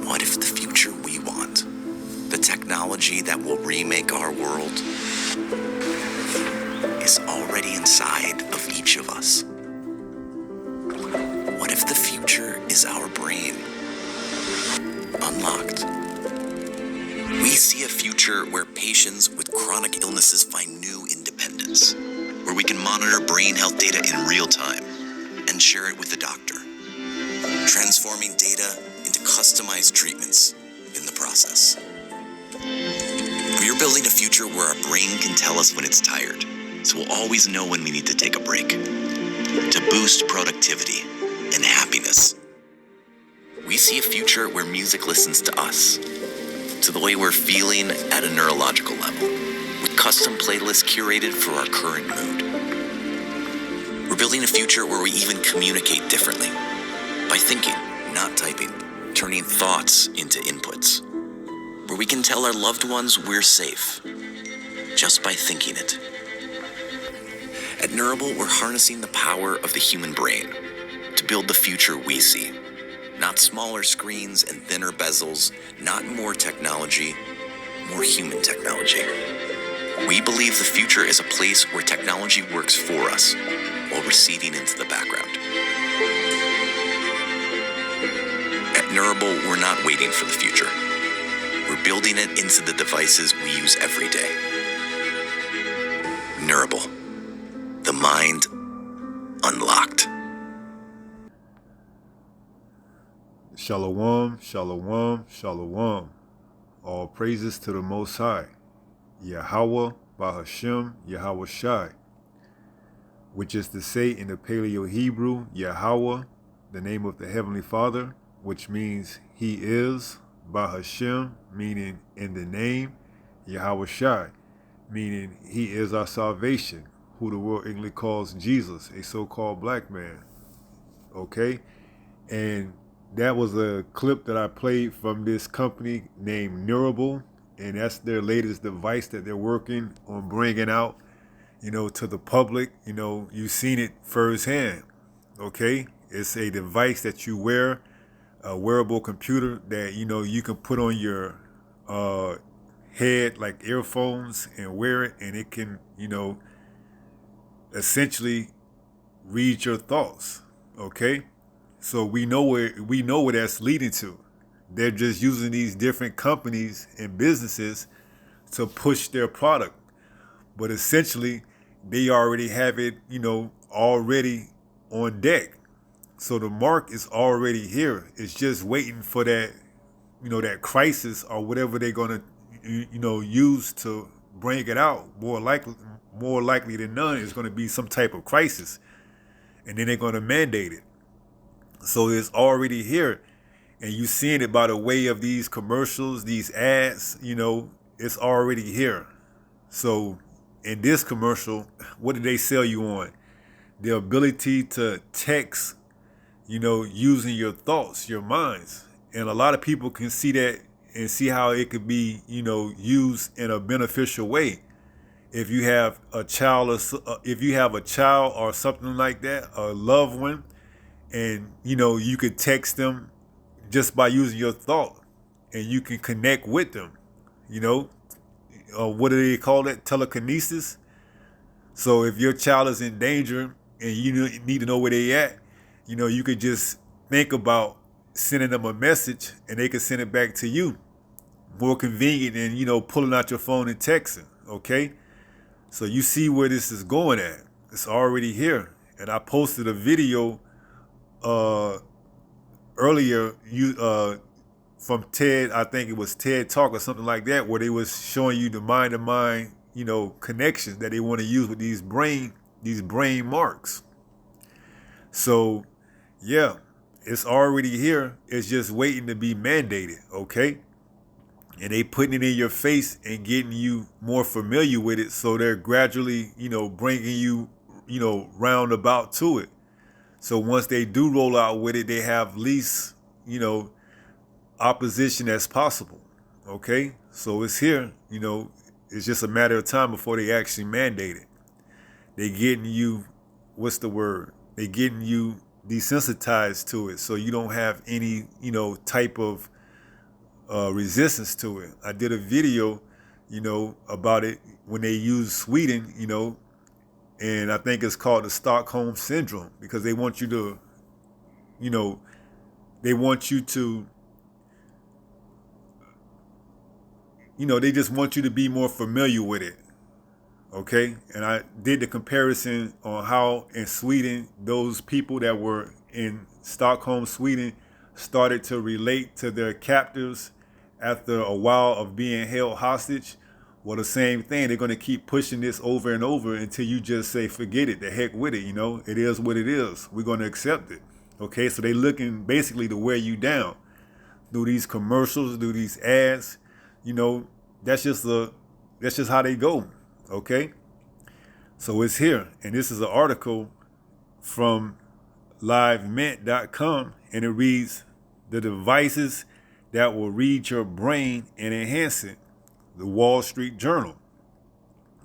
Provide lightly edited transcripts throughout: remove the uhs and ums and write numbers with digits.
What if the future we want, the technology that will remake our world, is already inside of each of us? What if the future is our brain, unlocked? We see a future where patients with chronic illnesses find new independence, where we can monitor brain health data in real time and share it with the doctor, transforming data into customized treatments in the process. We're building a future where our brain can tell us when it's tired, so we'll always know when we need to take a break, to boost productivity and happiness. We see a future where music listens to us, to the way we're feeling at a neurological level, with custom playlists curated for our current mood. We're building a future where we even communicate differently, by thinking, not typing, turning thoughts into inputs, where we can tell our loved ones we're safe, just by thinking it. At Neurable, we're harnessing the power of the human brain to build the future we see. Not smaller screens and thinner bezels, not more technology, more human technology. We believe the future is a place where technology works for us while receding into the background. At Neurable, we're not waiting for the future. We're building it into the devices we use every day. Neurable, the mind unlocked. Shalom, shalom, shalom. All praises to the Most High, Yahweh, Bahashem, Yahweh Shai, which is to say in the Paleo Hebrew, Yahweh, the name of the Heavenly Father, which means He is, Bahashem, meaning in the name, Yahweh Shai, meaning He is our salvation, who the world English calls Jesus, a so-called black man. Okay? And that was a clip that I played from this company named Neurable, and that's their latest device that they're working on bringing out, to the public. You've seen it firsthand, okay? It's a device that you wear, a wearable computer that, you can put on your head like earphones and wear it, and it can, essentially read your thoughts, okay? So we know where that's leading to. They're just using these different companies and businesses to push their product. But essentially, they already have it, already on deck. So the mark is already here. It's just waiting for that, that crisis or whatever they're gonna, use to bring it out. More likely than none, it's gonna be some type of crisis, and then they're gonna mandate it. So it's already here, and you're seeing it by the way of these commercials, these ads, it's already here. So in this commercial, what did they sell you on? The ability to text, using your thoughts, your minds. And a lot of people can see that and see how it could be, used in a beneficial way. If you have a child or something like that, a loved one, and you could text them just by using your thought, and you can connect with them. What do they call it? Telekinesis. So if your child is in danger and you need to know where they at, you could just think about sending them a message, and they can send it back to you. More convenient than pulling out your phone and texting. Okay, so you see where this is going at. It's already here, and I posted a video earlier from TED, I think it was TED Talk or something like that, where they was showing you the mind-to-mind, connections that they want to use with these brain marks. So, yeah, it's already here. It's just waiting to be mandated, okay? And they putting it in your face and getting you more familiar with it. So they're gradually, bringing you, roundabout to it. So once they do roll out with it, they have least, opposition as possible. Okay? So it's here, it's just a matter of time before they actually mandate it. They getting you, what's the word? They getting you desensitized to it, so you don't have any, type of resistance to it. I did a video, about it when they use Sweden, and I think it's called the Stockholm Syndrome, because they want you to, they want you to, they just want you to be more familiar with it. Okay. And I did the comparison on how in Sweden, those people that were in Stockholm, Sweden, started to relate to their captors after a while of being held hostage. Well, the same thing. They're going to keep pushing this over and over until you just say, forget it, the heck with it. It is what it is. We're going to accept it. Okay. So they're looking basically to wear you down through these commercials, through these ads. That's just how they go. Okay. So it's here. And this is an article from livemint.com, and it reads, the devices that will read your brain and enhance it. The Wall Street Journal.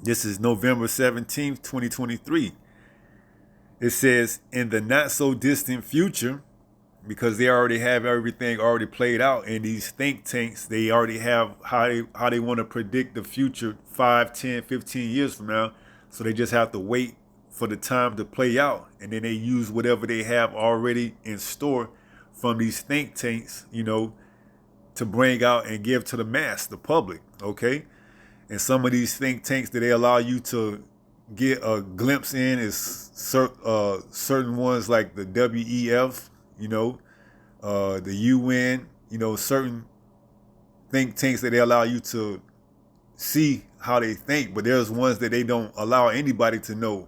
This is November 17th, 2023. It says, in the not so distant future, because they already have everything already played out in these think tanks, they already have how they want to predict the future 5, 10, 15 years from now. So they just have to wait for the time to play out. And then they use whatever they have already in store from these think tanks, to bring out and give to the mass, the public. Okay. And some of these think tanks that they allow you to get a glimpse in is certain ones like the WEF, the UN, certain think tanks that they allow you to see how they think, but there's ones that they don't allow anybody to know,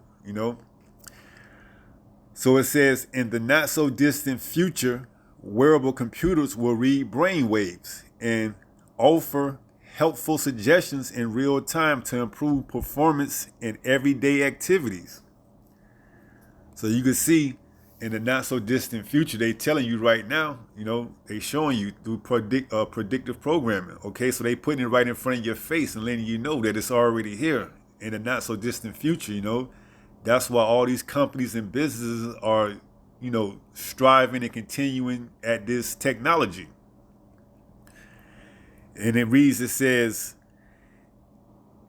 So it says, in the not so distant future, wearable computers will read brain waves and offer helpful suggestions in real time to improve performance in everyday activities. So you can see in the not so distant future, they telling you right now, they showing you through predictive programming. Okay, so they putting it right in front of your face and letting you know that it's already here in the not so distant future. That's why all these companies and businesses are, striving and continuing at this technology. And it says,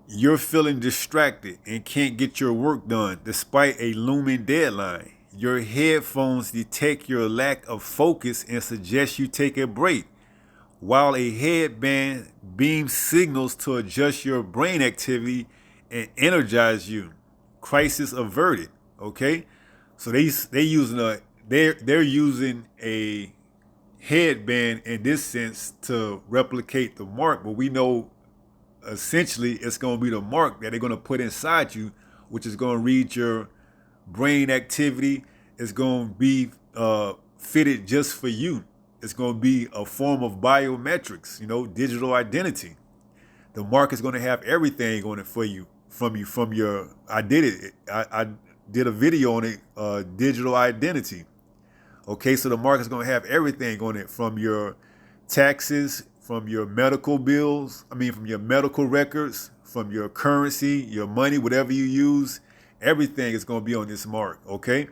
you're feeling distracted and can't get your work done despite a looming deadline. Your headphones detect your lack of focus and suggest you take a break, while a headband beams signals to adjust your brain activity and energize you. Crisis averted. Okay, so they're using a headband in this sense to replicate the mark, but we know essentially it's going to be the mark that they're going to put inside you, which is going to read your brain activity. Is going to be fitted just for you. It's going to be a form of biometrics, digital identity. The mark is going to have everything on it for you, from your. I did a video on it, digital identity. Okay, so the mark is going to have everything on it, from your taxes, from your medical bills, from your medical records, from your currency, your money, whatever you use. Everything is going to be on this mark, okay?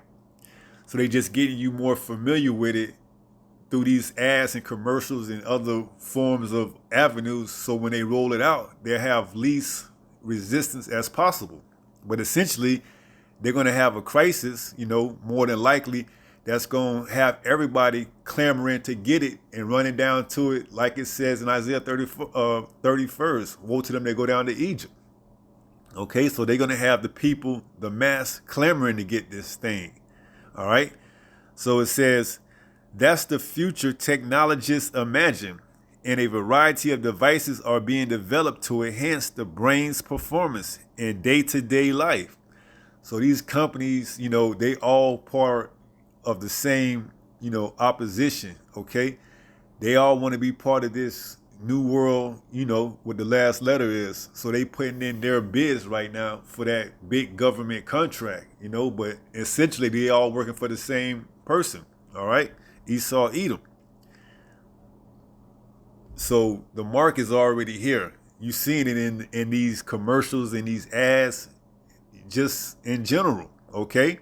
So they just getting you more familiar with it through these ads and commercials and other forms of avenues. So when they roll it out, they'll have least resistance as possible. But essentially, they're going to have a crisis, more than likely, that's going to have everybody clamoring to get it and running down to it, like it says in Isaiah 31st, woe to them that go down to Egypt. Okay, so they're going to have the people, the mass, clamoring to get this thing. All right, so it says, that's the future technologists imagine, and a variety of devices are being developed to enhance the brain's performance in day-to-day life. So these companies, they all part of the same, opposition, okay? They all want to be part of this new world, what the last letter is. So they putting in their bids right now for that big government contract, but essentially they all working for the same person, all right? Esau, Edom. So the mark is already here. You seeing it in these commercials and these ads, just in general, okay?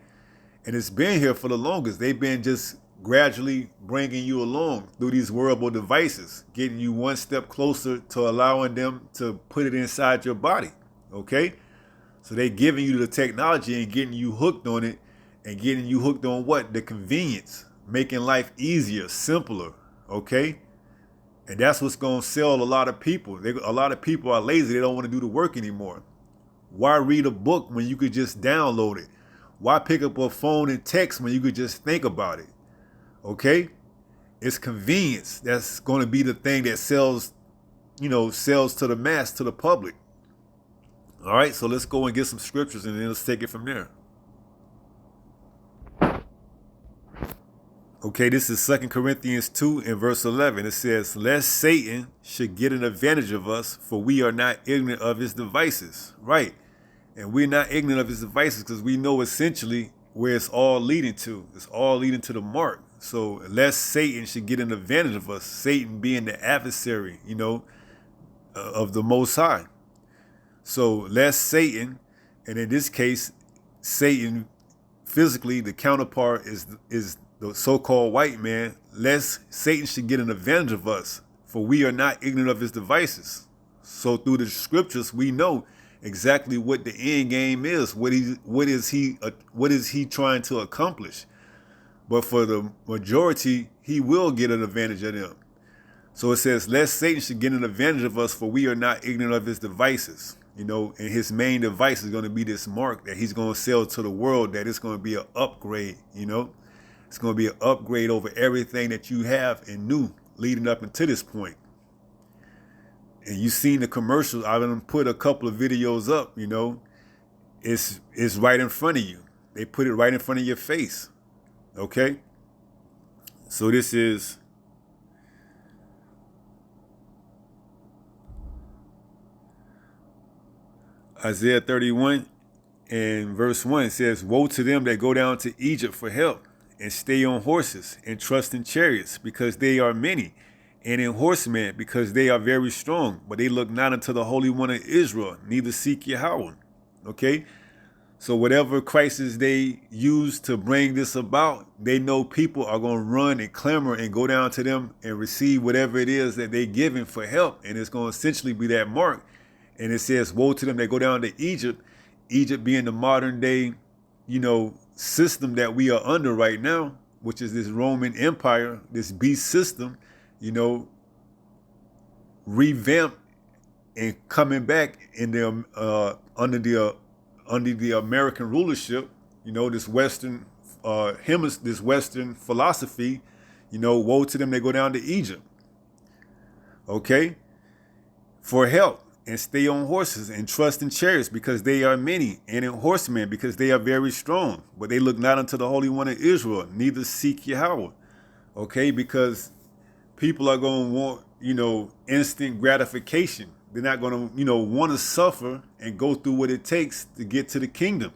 And it's been here for the longest. They've been just gradually bringing you along through these wearable devices, getting you one step closer to allowing them to put it inside your body. Okay? So they giving you the technology and getting you hooked on it, and getting you hooked on what? The convenience, making life easier, simpler. Okay? And that's what's going to sell a lot of people. A lot of people are lazy. They don't want to do the work anymore. Why read a book when you could just download it? Why pick up a phone and text when you could just think about it? Okay? It's convenience. That's going to be the thing that sells, sells to the mass, to the public. All right, so let's go and get some scriptures and then let's take it from there. Okay, this is 2 Corinthians 2 and verse 11. It says, lest Satan should get an advantage of us, for we are not ignorant of his devices. Right. And we're not ignorant of his devices because we know essentially where it's all leading to. It's all leading to the mark. So lest Satan should get an advantage of us, Satan being the adversary, of the Most High. So lest Satan, and in this case, Satan physically, the counterpart is the so-called white man, lest Satan should get an advantage of us, for we are not ignorant of his devices. So through the scriptures, we know exactly what the end game is. What is he trying to accomplish? But for the majority, he will get an advantage of them. So it says, lest Satan should get an advantage of us, for we are not ignorant of his devices. And his main device is going to be this mark that he's going to sell to the world, that it's going to be an upgrade, It's going to be an upgrade over everything that you have and knew leading up until this point. And you've seen the commercials. I've been put a couple of videos up, It's right in front of you. They put it right in front of your face. Okay? So this is Isaiah 31 and verse 1. It says, woe to them that go down to Egypt for help, and stay on horses, and trust in chariots, because they are many, and in horsemen, because they are very strong. But they look not unto the Holy One of Israel, neither seek Yahweh. Okay? So whatever crisis they use to bring this about, they know people are going to run and clamor and go down to them and receive whatever it is that they're giving for help. And it's going to essentially be that mark. And it says, woe to them that go down to Egypt, Egypt being the modern day, system that we are under right now, which is this Roman Empire, this beast system, revamped and coming back in the under the American rulership, this Western this Western philosophy, woe to them that go down to Egypt. Okay, for help. And stay on horses and trust in chariots, because they are many, and in horsemen, because they are very strong. But they look not unto the Holy One of Israel, neither seek Yahweh. Okay, because people are going to want, instant gratification. They're not going to, want to suffer and go through what it takes to get to the kingdom.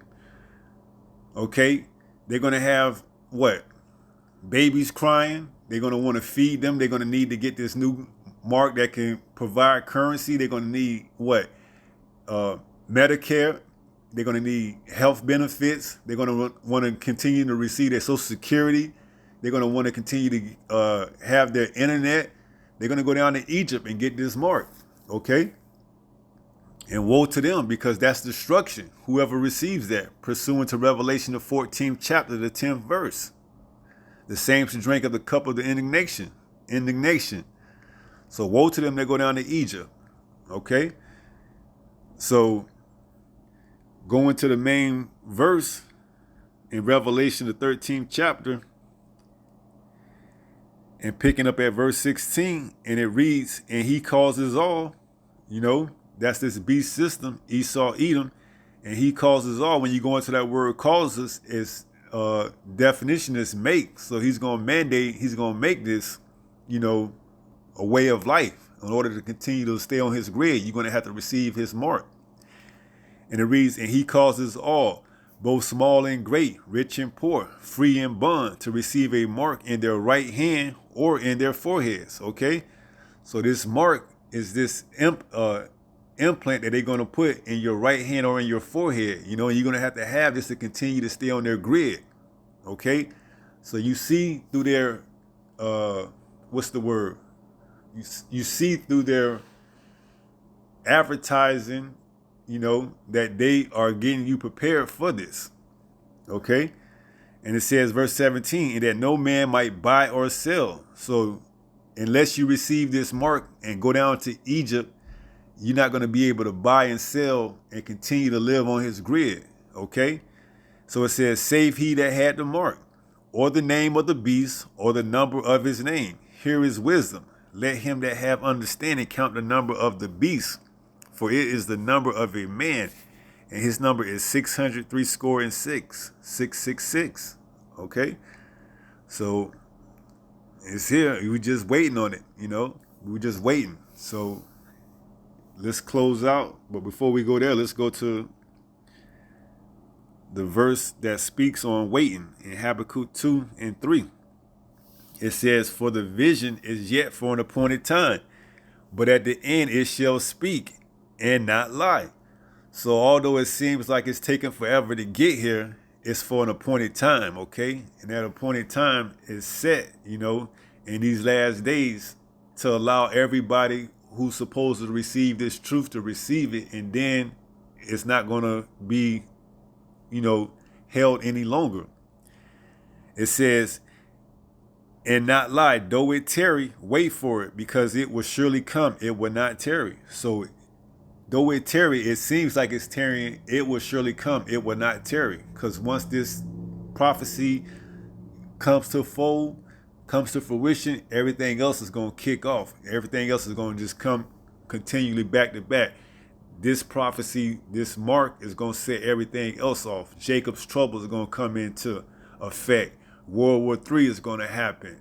Okay, they're going to have what? Babies crying. They're going to want to feed them. They're going to need to get this new mark that can provide currency. They're going to need what? Medicare. They're going to need health benefits. They're going to want to continue to receive their Social Security. They're going to want to continue to have their internet. They're going to go down to Egypt and get this mark. Okay? And woe to them, because that's destruction. Whoever receives that, pursuant to Revelation, the 14th chapter, the 10th verse. The same should drink of the cup of the indignation. So woe to them that go down to Egypt. Okay? So going to the main verse in Revelation, the 13th chapter, and picking up at verse 16, and it reads, and he causes all, that's this beast system, Esau, Edom, and he causes all. When you go into that word causes, its definition is make. So he's going to make this, a way of life. In order to continue to stay on his grid, you're going to have to receive his mark. And it reads, and he causes all, both small and great, rich and poor, free and bond, to receive a mark in their right hand or in their foreheads. Okay? So this mark is this implant that they're going to put in your right hand or in your forehead. And you're going to have this to continue to stay on their grid. Okay? So you see through their, what's the word? You see through their advertising, that they are getting you prepared for this. Okay? And it says, verse 17, and that no man might buy or sell. So unless you receive this mark and go down to Egypt, you're not going to be able to buy and sell and continue to live on his grid. Okay? So it says, save he that had the mark, or the name of the beast, or the number of his name. Here is wisdom. Let him that have understanding count the number of the beast, for it is the number of a man, and his number is 666, 666. Okay? So it's here. We just waiting on it, We're just waiting. So let's close out. But before we go there, let's go to the verse that speaks on waiting in Habakkuk 2 and 3. It says, for the vision is yet for an appointed time, but at the end it shall speak and not lie. So although it seems like it's taken forever to get here, it's for an appointed time, okay? And that appointed time is set, in these last days to allow everybody who's supposed to receive this truth to receive it, and then it's not going to be held any longer. It says, and not lie, though it tarry, wait for it, because it will surely come, it will not tarry. So though it tarry, it seems like it's tarrying, it will surely come, it will not tarry. Because once this prophecy comes to fruition, everything else is going to kick off. Everything else is going to just come continually back to back. This prophecy, this mark is going to set everything else off. Jacob's trouble is going to come into effect. World War III is going to happen.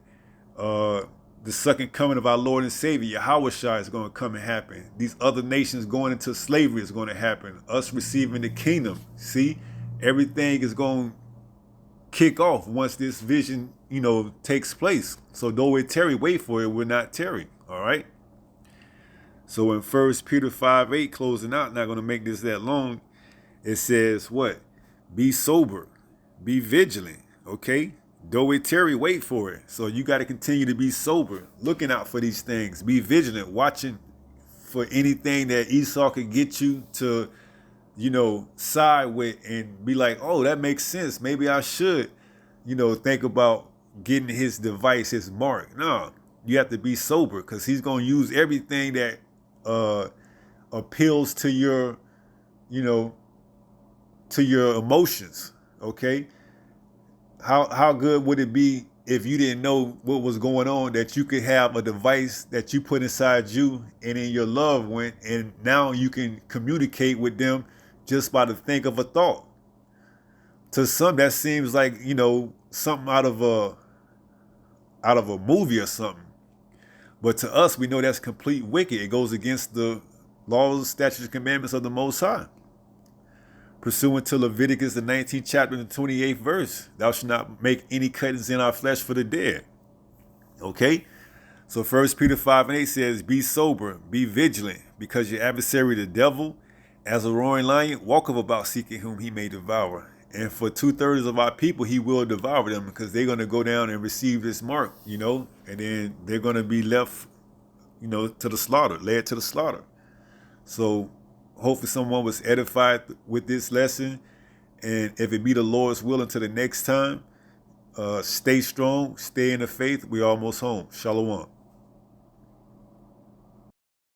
The second coming of our Lord and Savior, Yahushua, is going to come and happen. These other nations going into slavery is going to happen. Us receiving the kingdom. See, everything is going to kick off once this vision, takes place. So though it tarry, wait for it, will not tarry. All right. So in 1 Peter 5:8, closing out, not going to make this that long, it says what? Be sober, be vigilant, okay? Though it tarry, wait for it. So you got to continue to be sober, looking out for these things. Be vigilant, watching for anything that Esau could get you to, side with and be like, oh, that makes sense. Maybe I should, think about getting his device, his mark. No, you have to be sober, because he's going to use everything that appeals to your, to your emotions. Okay. How good would it be if you didn't know what was going on, that you could have a device that you put inside you and in your loved one, and now you can communicate with them just by the think of a thought. To some, that seems like, something out of a movie or something. But to us, we know that's complete wicked. It goes against the laws, statutes, and commandments of the Most High. Pursuant to Leviticus, the 19th chapter, the 28th verse, thou shalt not make any cuttings in our flesh for the dead. Okay? So 1 Peter 5:8 says, be sober, be vigilant, because your adversary, the devil, as a roaring lion, walketh about seeking whom he may devour. And for 2/3 of our people, he will devour them, because they're going to go down and receive this mark, and then they're going to be left, to the slaughter, led to the slaughter. So hopefully someone was edified with this lesson. And if it be the Lord's will, until the next time, stay strong, stay in the faith. We're almost home. Shalom.